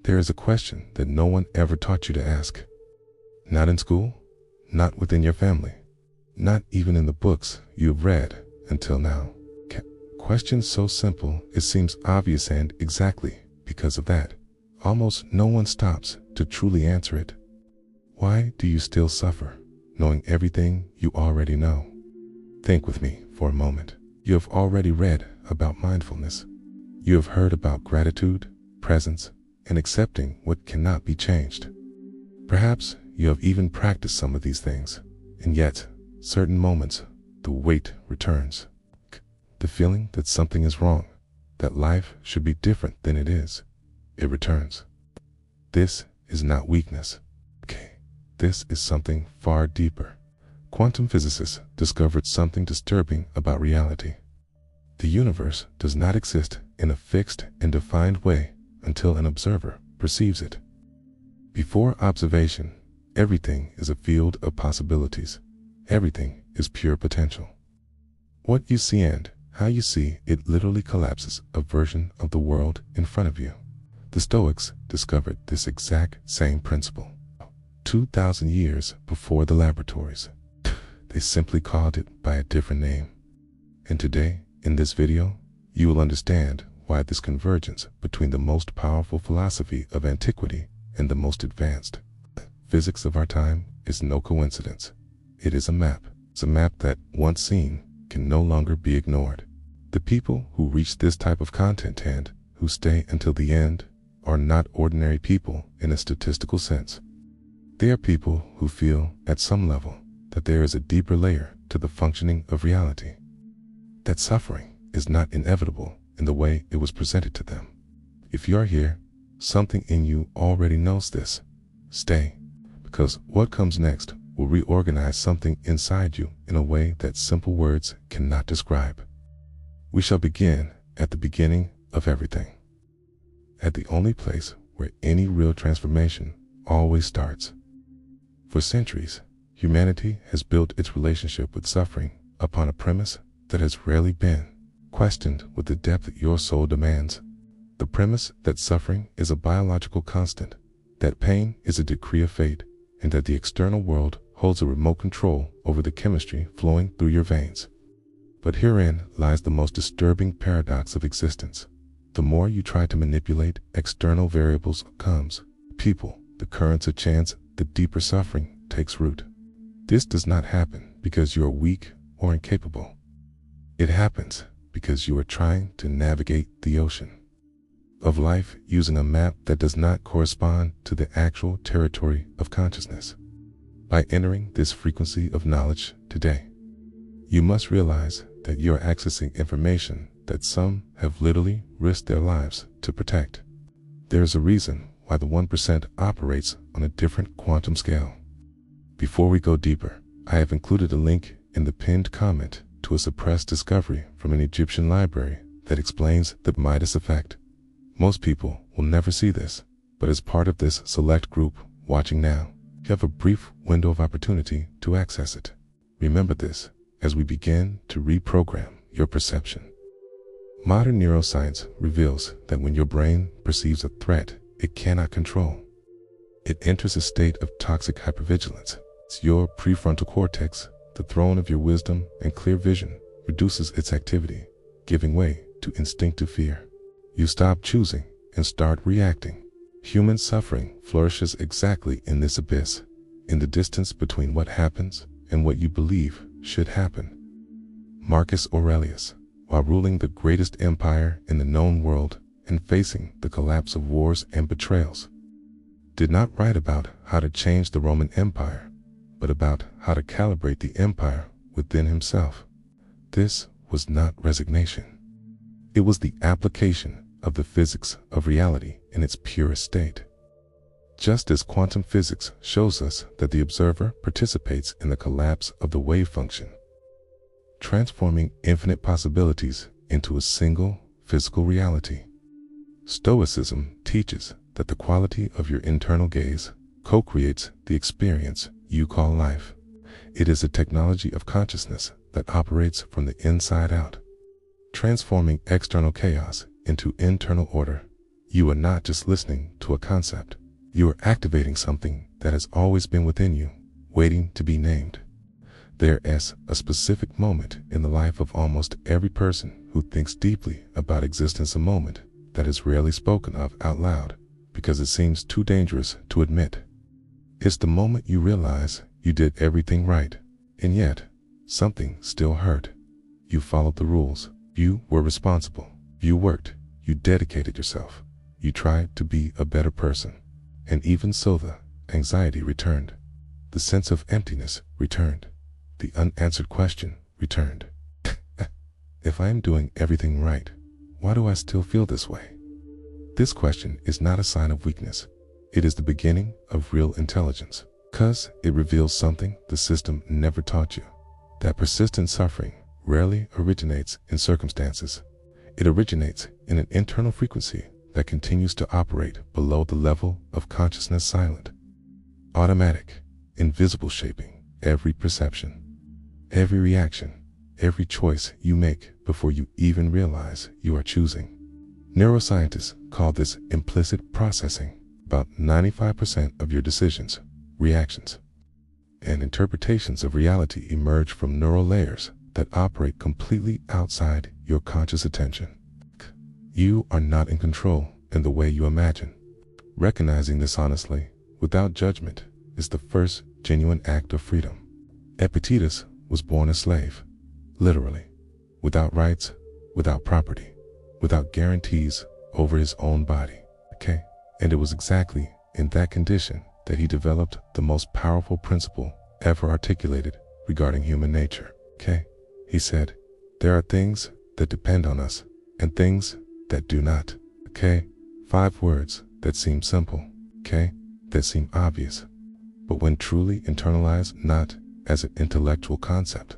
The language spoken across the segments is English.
There is a question that no one ever taught you to ask. Not in school, not within your family, not even in the books you have read until now. Question so simple it seems obvious, and exactly because of that, almost no one stops to truly answer it. Why do you still suffer, knowing everything you already know? Think with me for a moment. You have already read about mindfulness. You have heard about gratitude, presence, and accepting what cannot be changed. Perhaps you have even practiced some of these things, and yet, certain moments, the weight returns. The feeling that something is wrong, that life should be different than it is, it returns. This is not weakness. This is something far deeper. Quantum physicists discovered something disturbing about reality. The universe does not exist in a fixed and defined way until an observer perceives it. Before observation, everything is a field of possibilities. Everything is pure potential. What you see and how you see it literally collapses a version of the world in front of you. The Stoics discovered this exact same principle 2,000 years before the laboratories. They simply called it by a different name. And today, in this video, you will understand why this convergence between the most powerful philosophy of antiquity and the most advanced physics of our time is no coincidence. It is a map. It's a map that, once seen, can no longer be ignored. The people who reach this type of content and who stay until the end are not ordinary people in a statistical sense. They are people who feel, at some level, that there is a deeper layer to the functioning of reality. That suffering is not inevitable in the way it was presented to them. If you are here, something in you already knows this. Stay, because what comes next will reorganize something inside you in a way that simple words cannot describe. We shall begin at the beginning of everything, at the only place where any real transformation always starts. For centuries, humanity has built its relationship with suffering upon a premise that has rarely been questioned with the depth your soul demands. The premise that suffering is a biological constant, that pain is a decree of fate, and that the external world holds a remote control over the chemistry flowing through your veins. But herein lies the most disturbing paradox of existence. The more you try to manipulate external variables comes, people, the currents of chance, the deeper suffering takes root. This does not happen because you are weak or incapable. It happens because you are trying to navigate the ocean of life using a map that does not correspond to the actual territory of consciousness. By entering this frequency of knowledge today, you must realize that you are accessing information that some have literally risked their lives to protect. There is a reason why the 1% operates on a different quantum scale. Before we go deeper, I have included a link in the pinned comment to a suppressed discovery from an Egyptian library that explains the Midas effect. Most people will never see this, but as part of this select group watching now, you have a brief window of opportunity to access it. Remember this as we begin to reprogram your perception. Modern neuroscience reveals that when your brain perceives a threat it cannot control, it enters a state of toxic hypervigilance. Your prefrontal cortex, the throne of your wisdom and clear vision, reduces its activity, giving way to instinctive fear. You stop choosing and start reacting. Human suffering flourishes exactly in this abyss, in the distance between what happens and what you believe should happen. Marcus Aurelius, while ruling the greatest empire in the known world and facing the collapse of wars and betrayals, did not write about how to change the Roman Empire, but about how to calibrate the empire within himself. This was not resignation. It was the application of the physics of reality in its purest state. Just as quantum physics shows us that the observer participates in the collapse of the wave function, transforming infinite possibilities into a single physical reality, Stoicism teaches that the quality of your internal gaze co-creates the experience you call life. It is a technology of consciousness that operates from the inside out, transforming external chaos into internal order. You are not just listening to a concept. You are activating something that has always been within you, waiting to be named. There is a specific moment in the life of almost every person who thinks deeply about existence, a moment that is rarely spoken of out loud because it seems too dangerous to admit. It's the moment you realize you did everything right, and yet something still hurt. You followed the rules. You were responsible. You worked. You dedicated yourself. You tried to be a better person. And even so, the anxiety returned. The sense of emptiness returned. The unanswered question returned. If I am doing everything right, why do I still feel this way? This question is not a sign of weakness. It is the beginning of real intelligence, because it reveals something the system never taught you. That persistent suffering rarely originates in circumstances. It originates in an internal frequency that continues to operate below the level of consciousness, silent, automatic, invisible, shaping every perception, every reaction, every choice you make before you even realize you are choosing. Neuroscientists call this implicit processing. About 95% of your decisions, reactions, and interpretations of reality emerge from neural layers that operate completely outside your conscious attention. You are not in control in the way you imagine. Recognizing this honestly, without judgment, is the first genuine act of freedom. Epictetus was born a slave, literally, without rights, without property, without guarantees over his own body. And it was exactly in that condition that he developed the most powerful principle ever articulated regarding human nature. He said, there are things that depend on us and things that do not. 5 words that seem simple, that seem obvious, but when truly internalized not as an intellectual concept,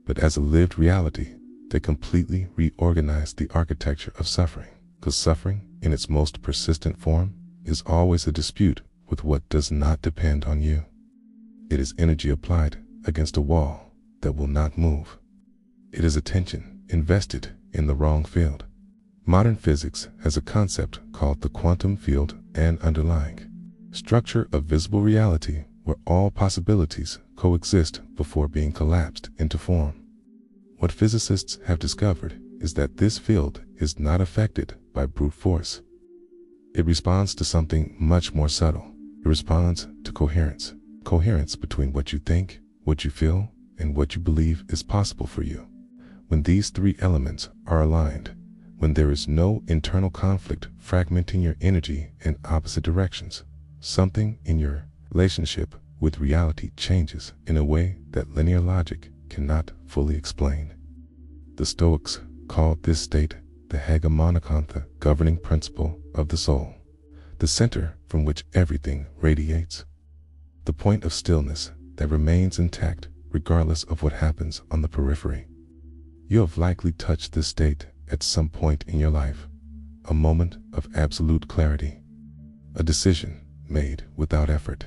but as a lived reality, they completely reorganize the architecture of suffering. Because suffering, in its most persistent form, is always a dispute with what does not depend on you. It is energy applied against a wall that will not move. It is attention invested in the wrong field. Modern physics has a concept called the quantum field and underlying structure of visible reality, where all possibilities coexist before being collapsed into form. What physicists have discovered is that this field is not affected by brute force. It responds to something much more subtle. It responds to coherence. Coherence between what you think, what you feel, and what you believe is possible for you. When these 3 elements are aligned, when there is no internal conflict fragmenting your energy in opposite directions, something in your relationship with reality changes in a way that linear logic cannot fully explain. The Stoics called this state the hegemonikon, the governing principle of the soul, the center from which everything radiates, the point of stillness that remains intact regardless of what happens on the periphery. You have likely touched this state at some point in your life, a moment of absolute clarity, a decision made without effort,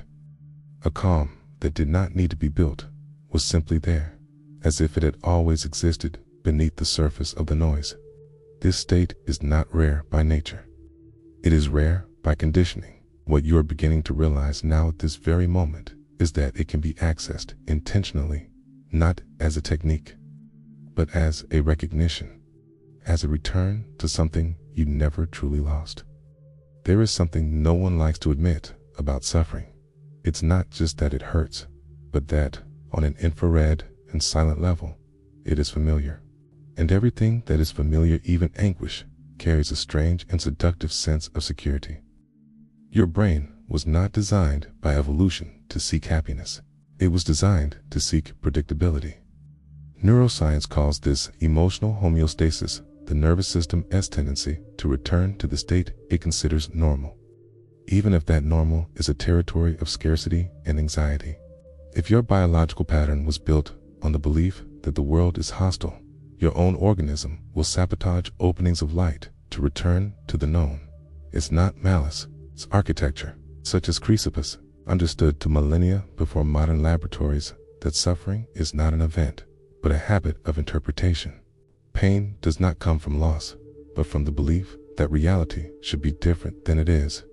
a calm that did not need to be built, was simply there, as if it had always existed beneath the surface of the noise. This state is not rare by nature. It is rare by conditioning. What you are beginning to realize now at this very moment is that it can be accessed intentionally, not as a technique, but as a recognition, as a return to something you never truly lost. There is something no one likes to admit about suffering. It's not just that it hurts, but that, on an infrared and silent level, it is familiar. And everything that is familiar, even anguish, carries a strange and seductive sense of security. Your brain was not designed by evolution to seek happiness. It was designed to seek predictability. Neuroscience calls this emotional homeostasis, the nervous system's tendency to return to the state it considers normal, even if that normal is a territory of scarcity and anxiety. If your biological pattern was built on the belief that the world is hostile, your own organism will sabotage openings of light to return to the known. It's not malice, it's architecture. Such as Chrysippus understood to millennia before modern laboratories that suffering is not an event, but a habit of interpretation. Pain does not come from loss, but from the belief that reality should be different than it is.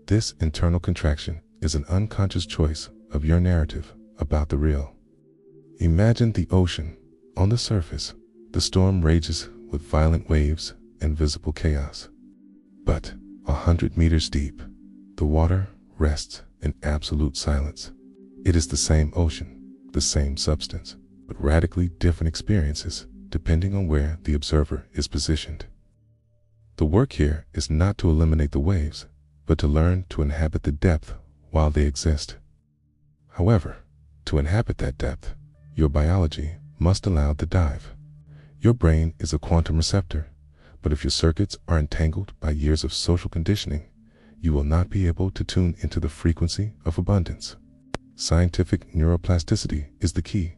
This internal contraction is an unconscious choice of your narrative about the real. Imagine the ocean. On the surface, the storm rages with violent waves and visible chaos. But 100 meters deep, the water rests in absolute silence. It is the same ocean, the same substance, but radically different experiences depending on where the observer is positioned. The work here is not to eliminate the waves, but to learn to inhabit the depth while they exist. However, to inhabit that depth, your biology must allow the dive. Your brain is a quantum receptor, but if your circuits are entangled by years of social conditioning, you will not be able to tune into the frequency of abundance. Scientific neuroplasticity is the key,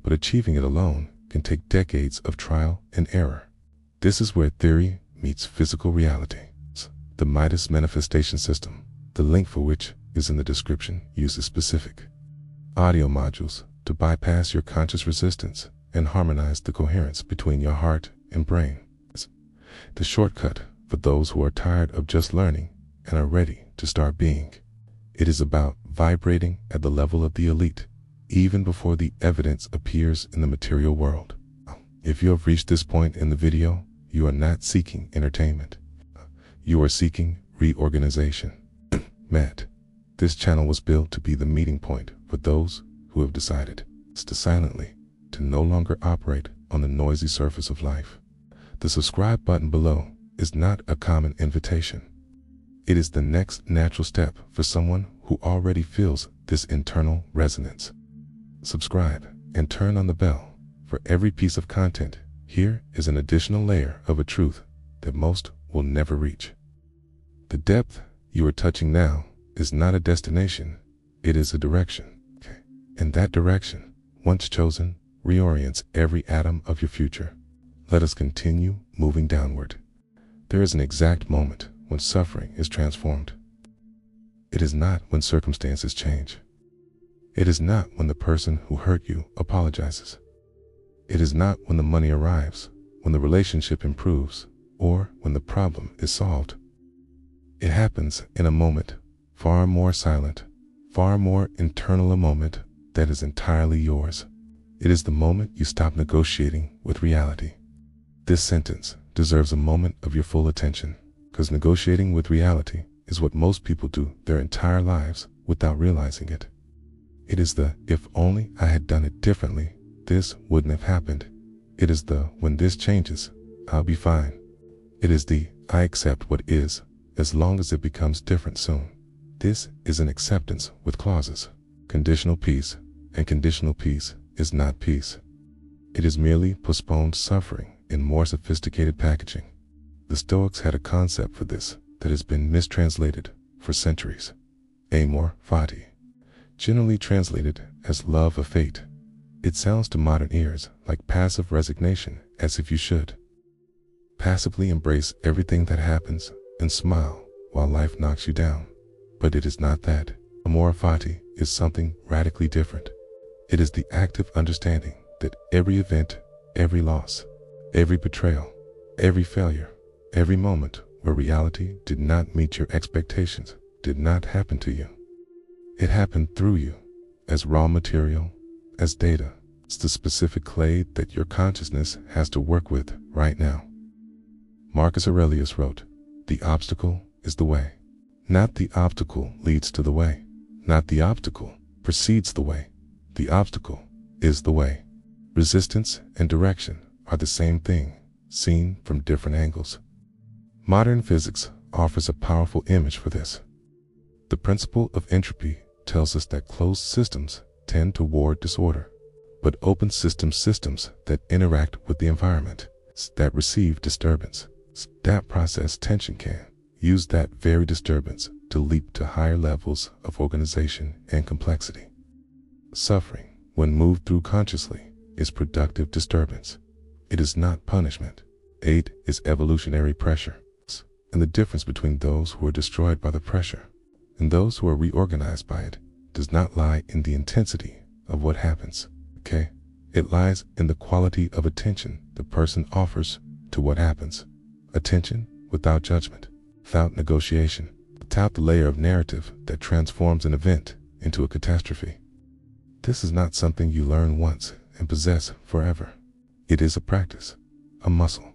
but achieving it alone can take decades of trial and error. This is where theory meets physical reality. The Midas manifestation system, the link for which is in the description, uses specific audio modules to bypass your conscious resistance and harmonize the coherence between your heart and brain. The shortcut for those who are tired of just learning and are ready to start being. It is about vibrating at the level of the elite, even before the evidence appears in the material world. If you have reached this point in the video, you are not seeking entertainment. You are seeking reorganization. This channel was built to be the meeting point for those who have decided to no longer operate on the noisy surface of life. The subscribe button below is not a common invitation. It is the next natural step for someone who already feels this internal resonance. Subscribe and turn on the bell for every piece of content. Here is an additional layer of a truth that most will never reach. The depth you are touching now is not a destination, it is a direction. And that direction, once chosen, reorients every atom of your future. Let us continue moving downward. There is an exact moment when suffering is transformed. It is not when circumstances change. It is not when the person who hurt you apologizes. It is not when the money arrives, when the relationship improves, or when the problem is solved. It happens in a moment, far more silent, far more internal, a moment that is entirely yours. It is the moment you stop negotiating with reality. This sentence deserves a moment of your full attention, because negotiating with reality is what most people do their entire lives without realizing it. It is the, if only I had done it differently, this wouldn't have happened. It is the, when this changes, I'll be fine. It is the, I accept what is, as long as it becomes different soon. This is an acceptance with clauses. Conditional peace, and conditional peace is not peace. It is merely postponed suffering in more sophisticated packaging. The Stoics had a concept for this that has been mistranslated for centuries. Amor, Fati, generally translated as love of fate. It sounds to modern ears like passive resignation, as if you should passively embrace everything that happens and smile while life knocks you down. But it is not that. Amor Fati is something radically different. It is the active understanding that every event, every loss, every betrayal, every failure, every moment where reality did not meet your expectations did not happen to you. It happened through you, as raw material, as data. It's the specific clay that your consciousness has to work with right now. Marcus Aurelius wrote, "The obstacle is the way." Not the obstacle leads to the way. Not the obstacle precedes the way. The obstacle is the way. Resistance and direction are the same thing, seen from different angles. Modern physics offers a powerful image for this. The principle of entropy tells us that closed systems tend toward disorder, but open systems that interact with the environment, that receive disturbance, that process tension can use that very disturbance to leap to higher levels of organization and complexity. Suffering, when moved through consciously, is productive disturbance. It is not punishment. It is evolutionary pressure. And the difference between those who are destroyed by the pressure and those who are reorganized by it does not lie in the intensity of what happens. It lies in the quality of attention the person offers to what happens. Attention without judgment, without negotiation, without the layer of narrative that transforms an event into a catastrophe. This is not something you learn once and possess forever. It is a practice, a muscle,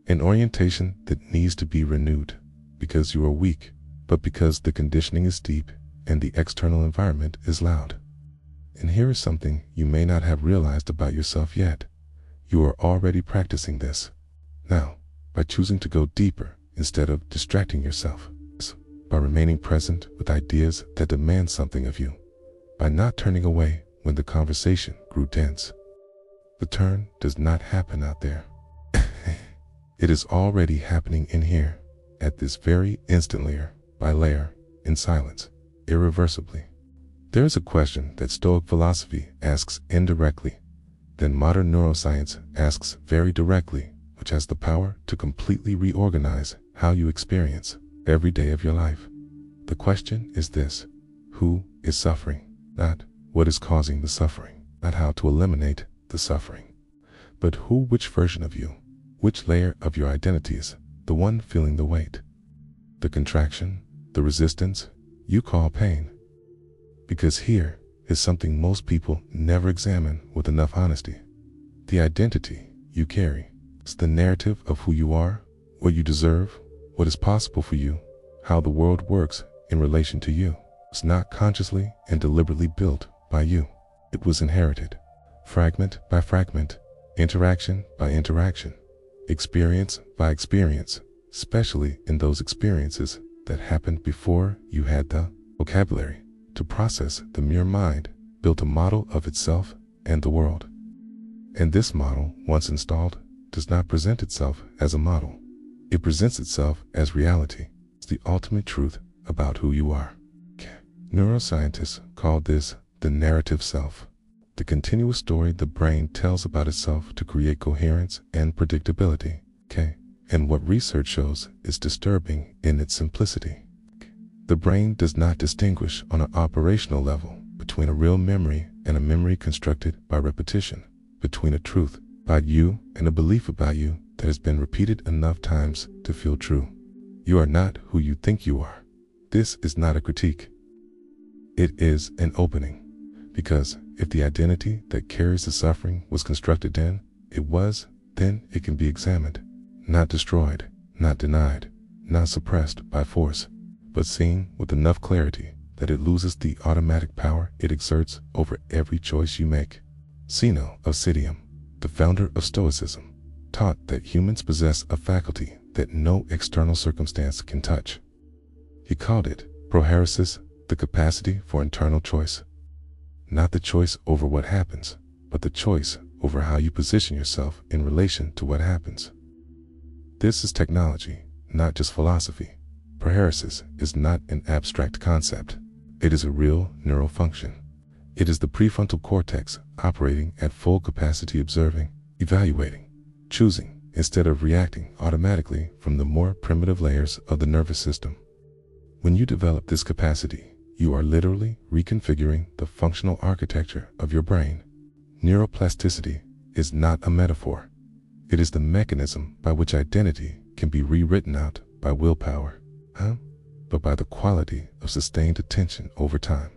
an orientation that needs to be renewed because you are weak, but because the conditioning is deep and the external environment is loud. And here is something you may not have realized about yourself yet. You are already practicing this now by choosing to go deeper instead of distracting yourself, by remaining present with ideas that demand something of you, by not turning away when the conversation grew dense. The turn does not happen out there. It is already happening in here, at this very instant, layer by layer, in silence, irreversibly. There is a question that Stoic philosophy asks indirectly, then modern neuroscience asks very directly, which has the power to completely reorganize how you experience every day of your life. The question is this: who is suffering? Not what is causing the suffering, not how to eliminate the suffering, but who, which version of you, which layer of your identity is the one feeling the weight, the contraction, the resistance you call pain. Because here is something most people never examine with enough honesty. The identity you carry is the narrative of who you are, what you deserve, what is possible for you, how the world works in relation to you. It's not consciously and deliberately built by you. It was inherited, fragment by fragment, interaction by interaction, experience by experience, especially in those experiences that happened before you had the vocabulary to process them. Your mind built a model of itself and the world. And this model, once installed, does not present itself as a model. It presents itself as reality. It's the ultimate truth about who you are. Neuroscientists call this the narrative self, the continuous story the brain tells about itself to create coherence and predictability. And what research shows is disturbing in its simplicity. The brain does not distinguish on an operational level between a real memory and a memory constructed by repetition, between a truth about you and a belief about you that has been repeated enough times to feel true. You are not who you think you are. This is not a critique. It is an opening, because if the identity that carries the suffering was constructed then it can be examined, not destroyed, not denied, not suppressed by force, but seen with enough clarity that it loses the automatic power it exerts over every choice you make. Zeno of Citium, the founder of Stoicism, taught that humans possess a faculty that no external circumstance can touch. He called it Prohairesis, the capacity for internal choice. Not the choice over what happens, but the choice over how you position yourself in relation to what happens. This is technology, not just philosophy. Prohairesis is not an abstract concept. It is a real neural function. It is the prefrontal cortex operating at full capacity, observing, evaluating, choosing, instead of reacting automatically from the more primitive layers of the nervous system. When you develop this capacity, you are literally reconfiguring the functional architecture of your brain. Neuroplasticity is not a metaphor. It is the mechanism by which identity can be rewritten out by willpower, but by the quality of sustained attention over time.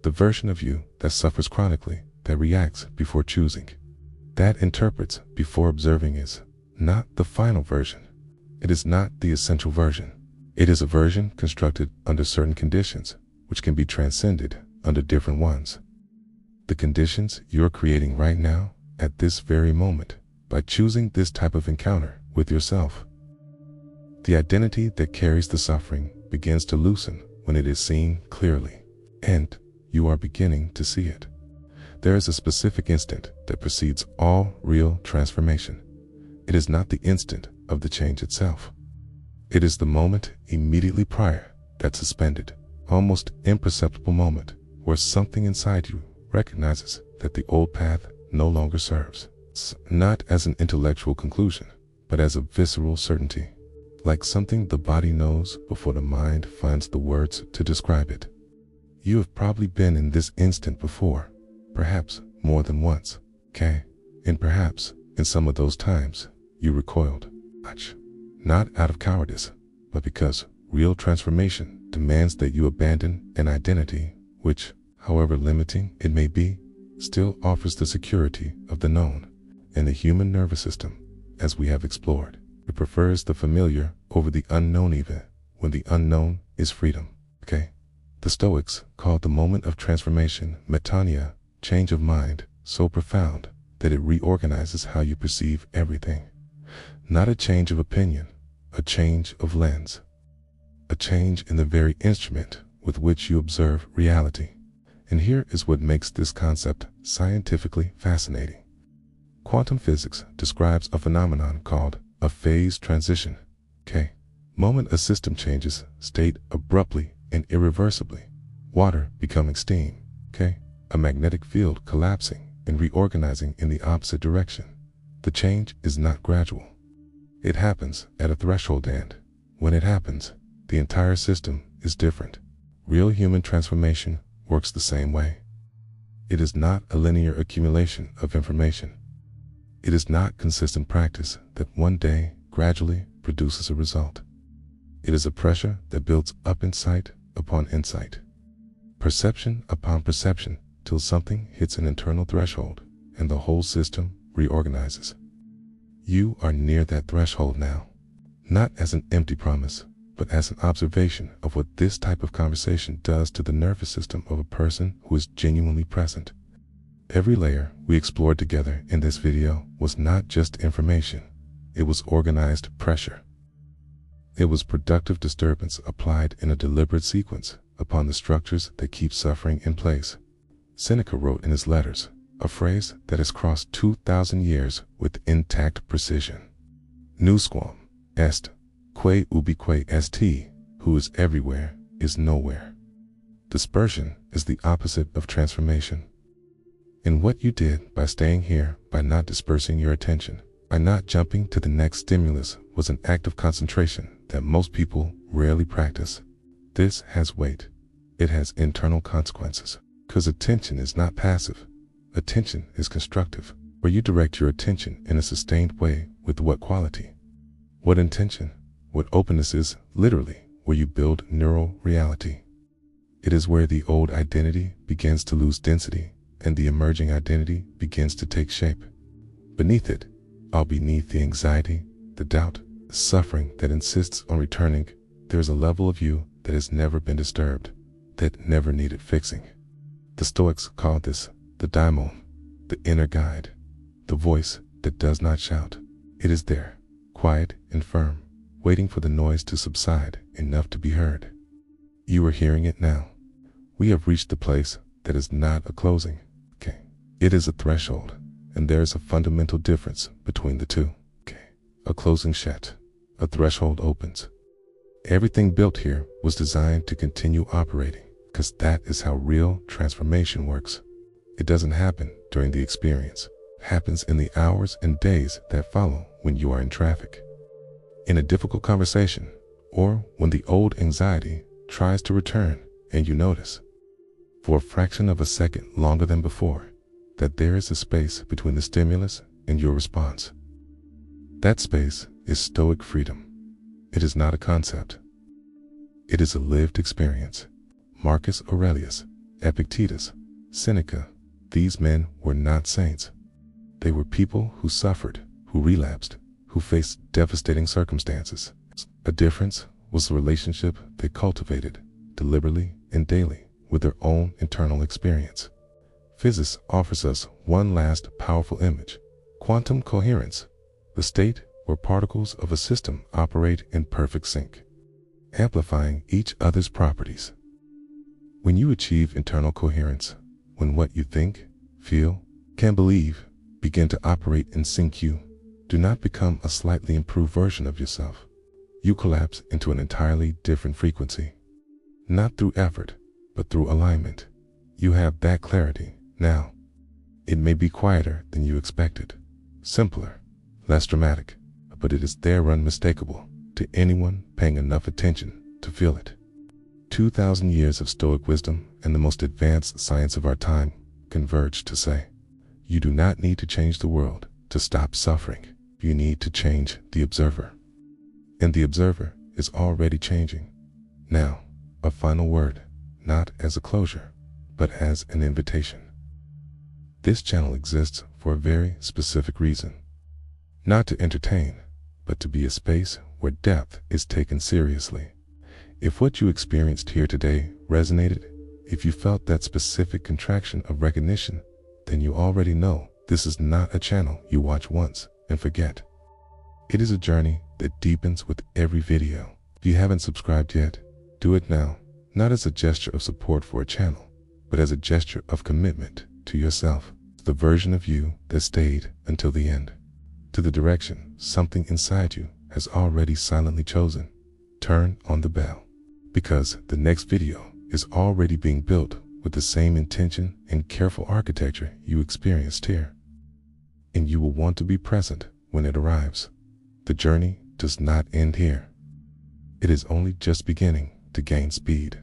The version of you that suffers chronically, that reacts before choosing, that interprets before observing is not the final version. It is not the essential version. It is a version constructed under certain conditions, which can be transcended under different ones. The conditions you're creating right now, at this very moment, by choosing this type of encounter with yourself. The identity that carries the suffering begins to loosen when it is seen clearly, and you are beginning to see it. There is a specific instant that precedes all real transformation. It is not the instant of the change itself. It is the moment immediately prior, that suspended, almost imperceptible moment where something inside you recognizes that the old path no longer serves. It's not as an intellectual conclusion, but as a visceral certainty, like something the body knows before the mind finds the words to describe it. You have probably been in this instant before, perhaps more than once, and perhaps in some of those times you recoiled. not out of cowardice, but because real transformation demands that you abandon an identity which, however limiting it may be, still offers the security of the known. And the human nervous system, as we have explored, it prefers the familiar over the unknown even when the unknown is freedom. Okay? The Stoics called the moment of transformation Metanoia, change of mind, so profound that it reorganizes how you perceive everything. Not a change of opinion, a change of lens. A change in the very instrument with which you observe reality. And here is what makes this concept scientifically fascinating. Quantum physics describes a phenomenon called a phase transition. Okay? Moment a system changes state abruptly and irreversibly. Water becoming steam. Okay? A magnetic field collapsing and reorganizing in the opposite direction. The change is not gradual. It happens at a threshold, and when it happens, the entire system is different. Real human transformation works the same way. It is not a linear accumulation of information. It is not consistent practice that one day gradually produces a result. It is a pressure that builds up insight upon insight, perception upon perception, till something hits an internal threshold and the whole system reorganizes. You are near that threshold now, not as an empty promise, but as an observation of what this type of conversation does to the nervous system of a person who is genuinely present. Every layer we explored together in this video was not just information, it was organized pressure. It was productive disturbance applied in a deliberate sequence upon the structures that keep suffering in place. Seneca wrote in his letters a phrase that has crossed 2,000 years with intact precision. Nusquam est, quae ubique est, who is everywhere is nowhere. Dispersion is the opposite of transformation. And what you did by staying here, by not dispersing your attention, by not jumping to the next stimulus, was an act of concentration that most people rarely practice. This has weight. It has internal consequences. Because attention is not passive. Attention is constructive, where you direct your attention in a sustained way with what quality? What intention? What openness is, literally, where you build neural reality. It is where the old identity begins to lose density and the emerging identity begins to take shape. Beneath it, beneath the anxiety, the doubt, the suffering that insists on returning, there is a level of you that has never been disturbed, that never needed fixing. The Stoics called this the Daimon, the inner guide, the voice that does not shout. It is there, quiet and firm, waiting for the noise to subside enough to be heard. You are hearing it now. We have reached the place that is not a closing. Okay. It is a threshold, and there is a fundamental difference between the two. Okay. A closing shut, a threshold opens. Everything built here was designed to continue operating, because that is how real transformation works. It doesn't happen during the experience. It happens in the hours and days that follow when you are in traffic, in a difficult conversation, or when the old anxiety tries to return and you notice, for a fraction of a second longer than before, that there is a space between the stimulus and your response. That space is Stoic freedom. It is not a concept. It is a lived experience. Marcus Aurelius, Epictetus, Seneca, these men were not saints. They were people who suffered, who relapsed, who faced devastating circumstances. A difference was the relationship they cultivated, deliberately and daily, with their own internal experience. Physics offers us one last powerful image: quantum coherence, the state where particles of a system operate in perfect sync, amplifying each other's properties. When you achieve internal coherence, when what you think, feel, can believe, begin to operate in sync, you do not become a slightly improved version of yourself. You collapse into an entirely different frequency. Not through effort, but through alignment. You have that clarity now. It may be quieter than you expected, simpler, less dramatic, but it is there unmistakable to anyone paying enough attention to feel it. 2,000 years of Stoic wisdom and the most advanced science of our time converge to say, you do not need to change the world to stop suffering. You need to change the observer. and the observer is already changing. Now, a final word, not as a closure, but as an invitation. This channel exists for a very specific reason. Not to entertain, but to be a space where depth is taken seriously. If what you experienced here today resonated, if you felt that specific contraction of recognition, then you already know this is not a channel you watch once and forget. It is a journey that deepens with every video. If you haven't subscribed yet, do it now, not as a gesture of support for a channel, but as a gesture of commitment to yourself, the version of you that stayed until the end, to the direction something inside you has already silently chosen. Turn on the bell, because the next video is already being built with the same intention and careful architecture you experienced here. And you will want to be present when it arrives. The journey does not end here. It is only just beginning to gain speed.